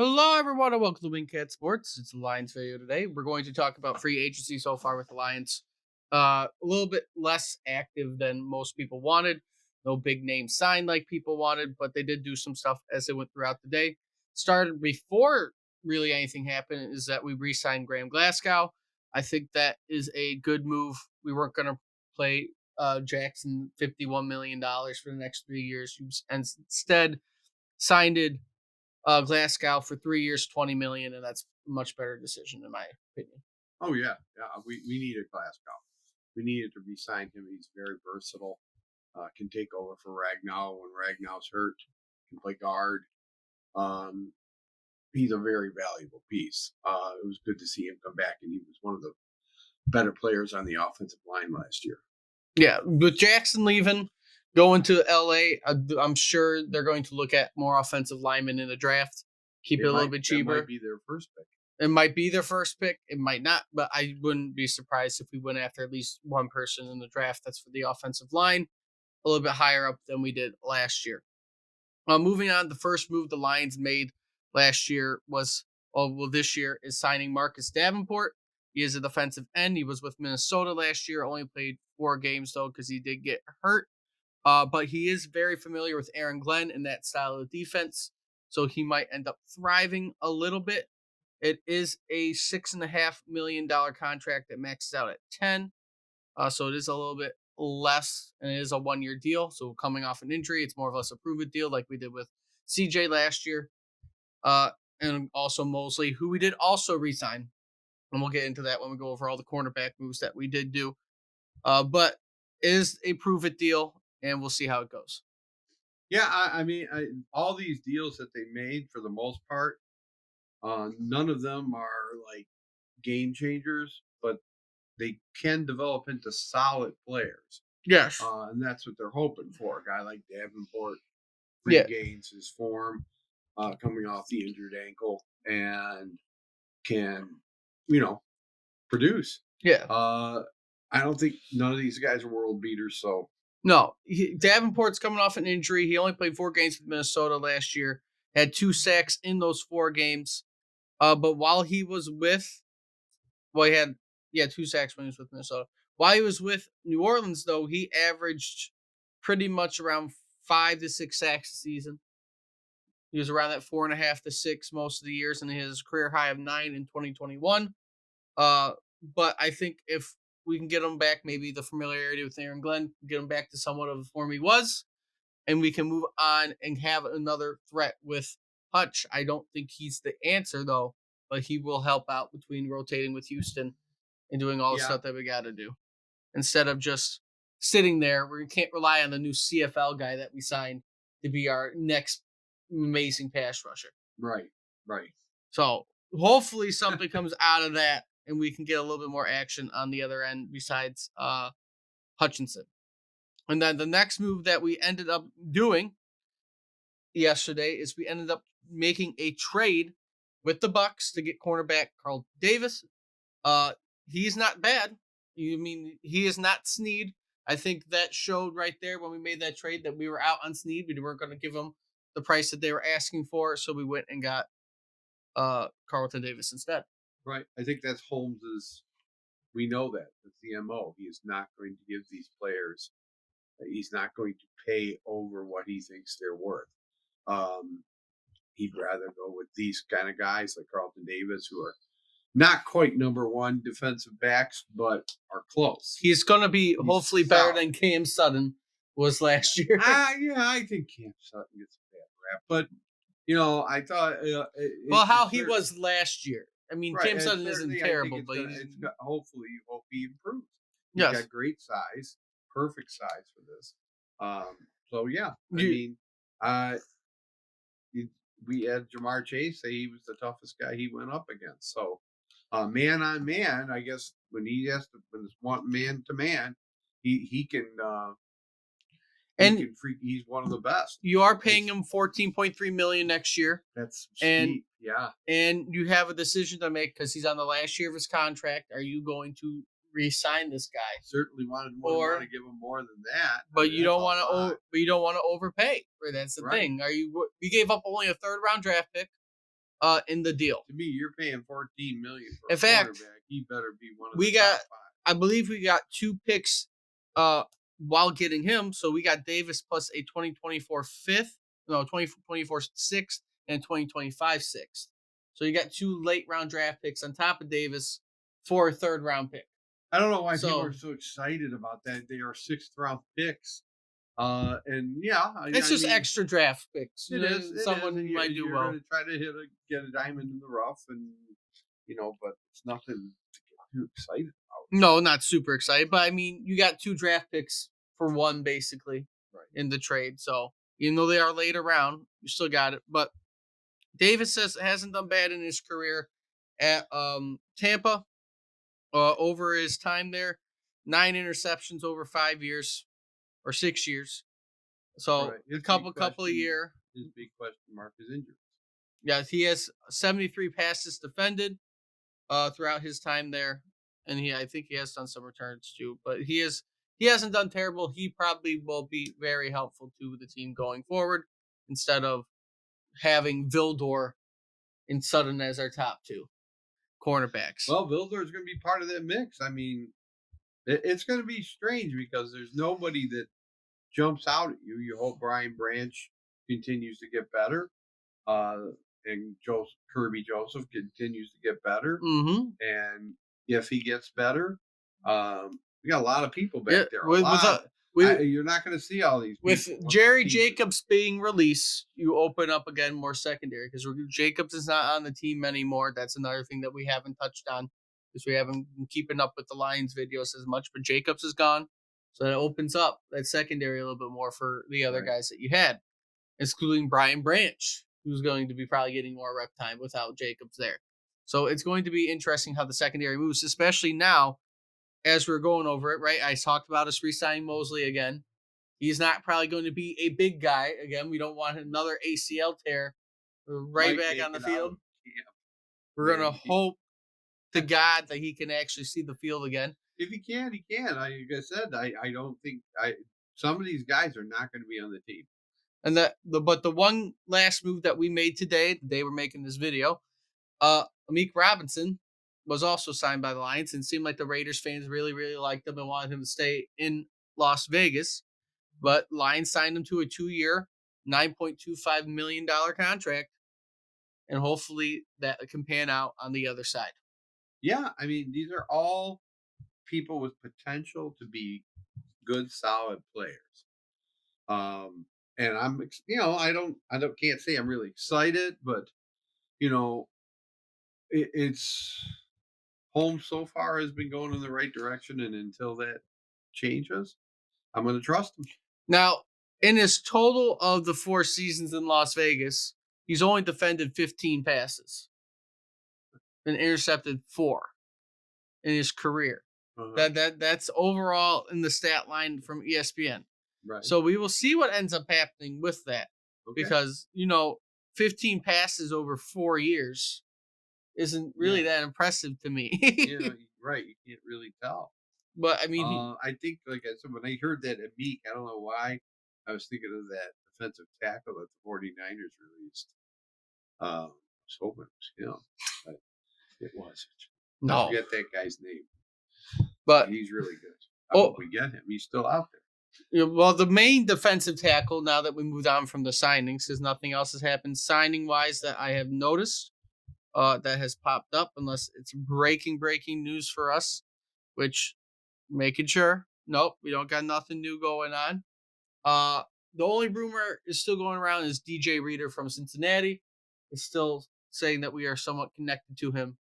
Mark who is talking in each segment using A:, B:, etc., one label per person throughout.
A: Hello, everyone, and welcome to Wingcat Sports. It's the Lions video today. We're going to talk about free agency so far with the Lions. A little bit less active than most people wanted. No big name signed like people wanted, but they did do some stuff as they went throughout the day. Started before really anything happened is that we re-signed Graham Glasgow. I think that is a good move. We weren't going to play Jackson $51 million for the next 3 years, and instead signed it Glasgow for 3 years, 20 million, and that's a much better decision in my opinion.
B: Oh yeah, yeah. We needed Glasgow. We needed to re-sign him. He's very versatile. Can take over for Ragnow when Ragnow's hurt. Can play guard. Um, he's a very valuable piece. It was good to see him come back, and he was one of the better players on the offensive line last year.
A: Yeah, with Jackson leaving, going to LA, I'm sure they're going to look at more offensive linemen in the draft. Keep it a little bit cheaper.
B: That might be their first pick.
A: It might be their first pick. It might not, but I wouldn't be surprised if we went after at least one person in the draft that's for the offensive line, a little bit higher up than we did last year. Moving on, the first move the Lions made last year was, this year is signing Marcus Davenport. He is a defensive end. He was with Minnesota last year. Only played 4 games though because he did get hurt. But he is very familiar with Aaron Glenn and that style of defense, so he might end up thriving a little bit. It is a $6.5 million contract that maxes out at 10, so it is a little bit less, and it is a 1 year deal. So coming off an injury, it's more of a prove it deal like we did with CJ last year, and also Mosley, who we did also resign, and we'll get into that when we go over all the cornerback moves that we did do. But it is a prove it deal, and we'll see how it goes.
B: Yeah, I mean, all these deals that they made for the most part, none of them are like game changers, but they can develop into solid players.
A: Yes.
B: And that's what they're hoping for. A guy like Davenport
A: Yeah.
B: regains his form coming off the injured ankle and can, produce.
A: Yeah.
B: I don't think none of these guys are world beaters. So
A: No, Davenport's coming off an injury. He only played 4 games with Minnesota last year, had 2 sacks in those 4 games. But while he was with, he had 2 sacks when he was with Minnesota. While he was with New Orleans, though, he averaged pretty much around 5 to 6 sacks a season. He was around that 4.5 to 6 most of the years, and he has a career high of 9 in 2021. But I think if we can get him back, maybe the familiarity with Aaron Glenn, get him back to somewhat of the form he was, and we can move on and have another threat with Hutch. I don't think he's the answer, though, but he will help out between rotating with Houston and doing all the stuff that we got to do. Instead of just sitting there, we can't rely on the new CFL guy that we signed to be our next amazing pass rusher.
B: Right.
A: So hopefully something comes out of that, and we can get a little bit more action on the other end besides Hutchinson. And then the next move that we ended up doing yesterday is we ended up making a trade with the Bucks to get cornerback Carl Davis. He's not bad. He is not Sneed. I think that showed right there when we made that trade that we were out on Sneed. We weren't going to give him the price that they were asking for, so we went and got Carlton Davis instead.
B: Right. I think that's Holmes's. We know that. That's the MO. He is not going to give these players. He's not going to pay over what he thinks they're worth. He'd rather go with these kind of guys like Carlton Davis, who are not quite number one defensive backs, but are close.
A: He's going to be hopefully better than Cam Sutton was last year.
B: I think Cam Sutton gets a bad rap, but I thought.
A: How he was last year. I mean, right, Cam Sutton isn't terrible, but
B: hopefully you hope he improves. He's got great size, perfect size for this. So yeah, we had Jamar Chase say he was the toughest guy he went up against. So, man on man, I guess when it's man to man, he can. He's one of the best.
A: You are paying him $14.3 million next year.
B: That's steep, yeah.
A: And you have a decision to make because he's on the last year of his contract. Are you going to re-sign this guy?
B: Certainly want to give him more than that.
A: But you don't want to. But you don't want to overpay. That's the thing. We gave up only a 3rd-round draft pick. in the deal.
B: To me, you're paying 14 million for
A: In
B: a
A: fact,
B: cornerback. He better be one of the
A: we got
B: top five.
A: I believe we got 2 picks while getting him. So we got Davis plus a 2024 fifth, no 2024 sixth, and 2025 sixth. So you got 2 late round draft picks on top of Davis for a third round pick.
B: I don't know why people are
A: So
B: so excited about that. They are sixth round picks. And yeah,
A: it's
B: I
A: just
B: mean,
A: extra draft picks.
B: it is,
A: Someone
B: and
A: who might do
B: you're going
A: well.
B: to try to get a diamond in the rough, and but it's nothing to get too excited about.
A: No, not super excited, but I mean, you got 2 draft picks for one basically
B: Right.
A: in the trade. So even though they are later round, you still got it. But Davis says hasn't done bad in his career at Tampa. Over his time there, 9 interceptions over 5 years or 6 years. So
B: Right.
A: a couple a year.
B: His big question mark is injuries.
A: Yeah, he has 73 passes defended throughout his time there, and I think he has done some returns too. But he hasn't done terrible. He probably will be very helpful to the team going forward instead of having Vildor and Sutton as our top 2 cornerbacks.
B: Well, Vildor's going to be part of that mix. I mean, it's going to be strange because there's nobody that jumps out at you. You hope Brian Branch continues to get better, uh, and Kirby Joseph continues to get better.
A: Mm-hmm.
B: And if he gets better, we got a lot of people
A: Yeah,
B: back there. A
A: with
B: lot.
A: with
B: You're not going to see all these
A: with
B: people once
A: Jerry
B: the season.
A: Jacobs being released, you open up again more secondary because Jacobs is not on the team anymore. That's another thing that we haven't touched on because we haven't been keeping up with the Lions videos as much. But Jacobs is gone, so that opens up that secondary a little bit more for the other
B: Right.
A: guys that you had, excluding Brian Branch, who's going to be probably getting more rep time without Jacobs there. So it's going to be interesting how the secondary moves, especially now as we're going over it. Right, I talked about us re-signing Mosley again. He's not probably going to be a big guy. Again, we don't want another ACL tear right
B: Might
A: back
B: make
A: on the
B: it out of
A: field.
B: camp.
A: We're going to
B: Maybe.
A: hope to God that he can actually see the field again.
B: If he can, he can. Like I said, I don't think some of these guys are not going to be on the team.
A: And but the one last move that we made today, the day we're making this video, Amik Robinson was also signed by the Lions and seemed like the Raiders fans really, really liked him and wanted him to stay in Las Vegas. But Lions signed him to a 2-year, $9.25 million contract. And hopefully that can pan out on the other side.
B: Yeah, I mean, these are all people with potential to be good, solid players. And can't say I'm really excited, but you know, it's home so far has been going in the right direction, and until that changes, I'm going to trust him.
A: Now, in his total of the 4 seasons in Las Vegas, he's only defended 15 passes and intercepted 4 in his career.
B: Uh-huh.
A: That's overall in the stat line from ESPN.
B: Right.
A: So we will see what ends up happening with that
B: Okay.
A: because 15 passes over 4 years isn't really that impressive to me.
B: Right. You can't really tell.
A: But I mean,
B: I think, like I said, when I heard that at Meek, I don't know why I was thinking of that defensive tackle that the 49ers released. I was hoping it was him, but it wasn't. I
A: no.
B: forget that guy's name.
A: But
B: he's really good. I hope we get him. He's still out there.
A: Well, the main defensive tackle, now that we moved on from the signings, because nothing else has happened signing wise that I have noticed that has popped up, unless it's breaking news for us, which making sure. Nope, we don't got nothing new going on. The only rumor is still going around is DJ Reader from Cincinnati is still saying that we are somewhat connected to him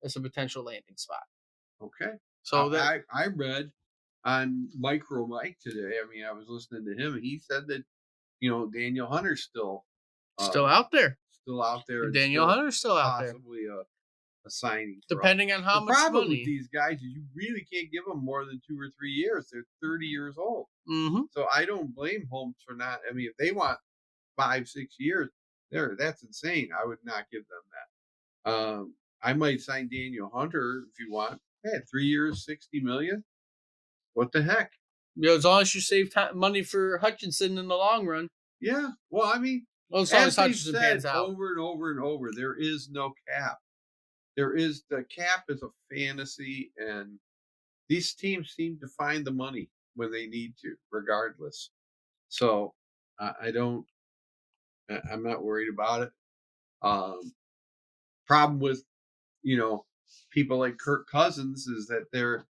A: as a potential landing spot.
B: Okay.
A: So
B: I read on Micro Mike today. I mean, I was listening to him, and he said that Daniel Hunter's still
A: out there.
B: Still out there.
A: Daniel Hunter's still out there.
B: Possibly a signing.
A: Depending on how
B: the
A: much
B: problem
A: money.
B: with these guys is you really can't give them more than 2 or 3 years. They're 30 years old.
A: Mm-hmm.
B: So I don't blame Holmes for not. I mean, if they want 5, 6 years, that's insane. I would not give them that. I might sign Daniel Hunter if you want. Hey, 3 years, $60 million. What the heck?
A: As long as you save money for Hutchinson in the long run.
B: Yeah. Well, I mean,
A: Well, it's always
B: As they've
A: Hutchinson
B: said
A: pans out.
B: over and over and over, there is no cap. The cap is a fantasy, and these teams seem to find the money when they need to, regardless. So I don't. I'm not worried about it. Um, Problem with you know people like Kirk Cousins is that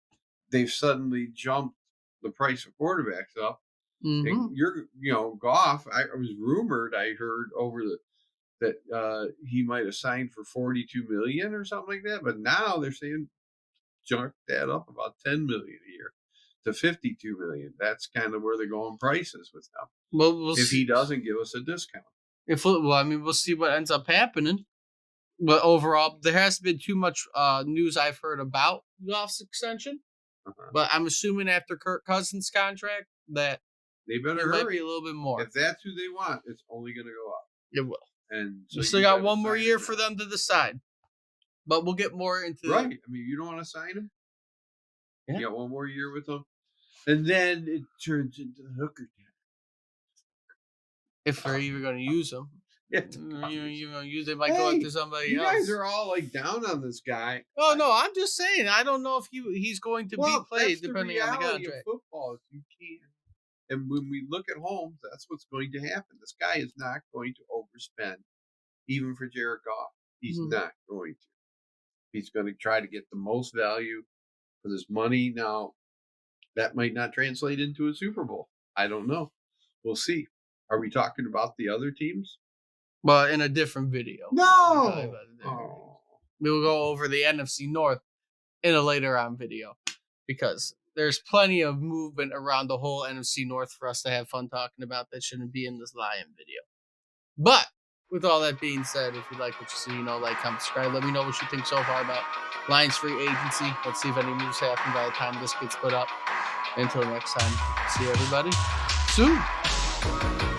B: they've suddenly jumped the price of quarterbacks up. And
A: Hmm.
B: Goff. I was rumored. I heard over that he might have signed for 42 million or something like that. But now they're saying junk that up about 10 million a year to 52 million. That's kind of where they're going prices with him.
A: Well, we'll
B: If
A: see.
B: he doesn't give us a discount.
A: I mean, we'll see what ends up happening. But overall, there hasn't been too much news I've heard about Goff's extension.
B: Uh-huh.
A: But I'm assuming after Kirk Cousins' contract that
B: They better
A: there might be
B: hurry.
A: a little bit more.
B: If that's who they want, it's only going to go up.
A: It will.
B: And so
A: We still
B: you
A: got
B: better
A: one more
B: sign
A: year
B: him
A: for
B: now.
A: them to decide. But we'll get more into
B: Right. I mean, you don't want to sign him.
A: Yeah.
B: You got one more year with him. And then it turns into the hooker.
A: if we're even going to use them.
B: Yeah.
A: You know, use they might go
B: Hey,
A: after somebody
B: you
A: else.
B: guys are all like down on this guy.
A: Oh no, I'm just saying. I don't know if he's going to be played
B: That's the
A: depending on the
B: reality of
A: contract.
B: football. If you can't, and when we look at Holmes, that's what's going to happen. This guy is not going to overspend, even for Jared Goff. He's
A: Mhm.
B: not going to. He's going to try to get the most value for this money. Now, that might not translate into a Super Bowl. I don't know. We'll see. Are we talking about the other teams?
A: But in a different video.
B: No. Oh.
A: We will go over the NFC North in a later on video because there's plenty of movement around the whole NFC North for us to have fun talking about that shouldn't be in this Lion video. But with all that being said, if you like what you see, like, comment, subscribe. Let me know what you think so far about Lions free agency. Let's see if any moves happen by the time this gets put up. Until next time, see everybody soon.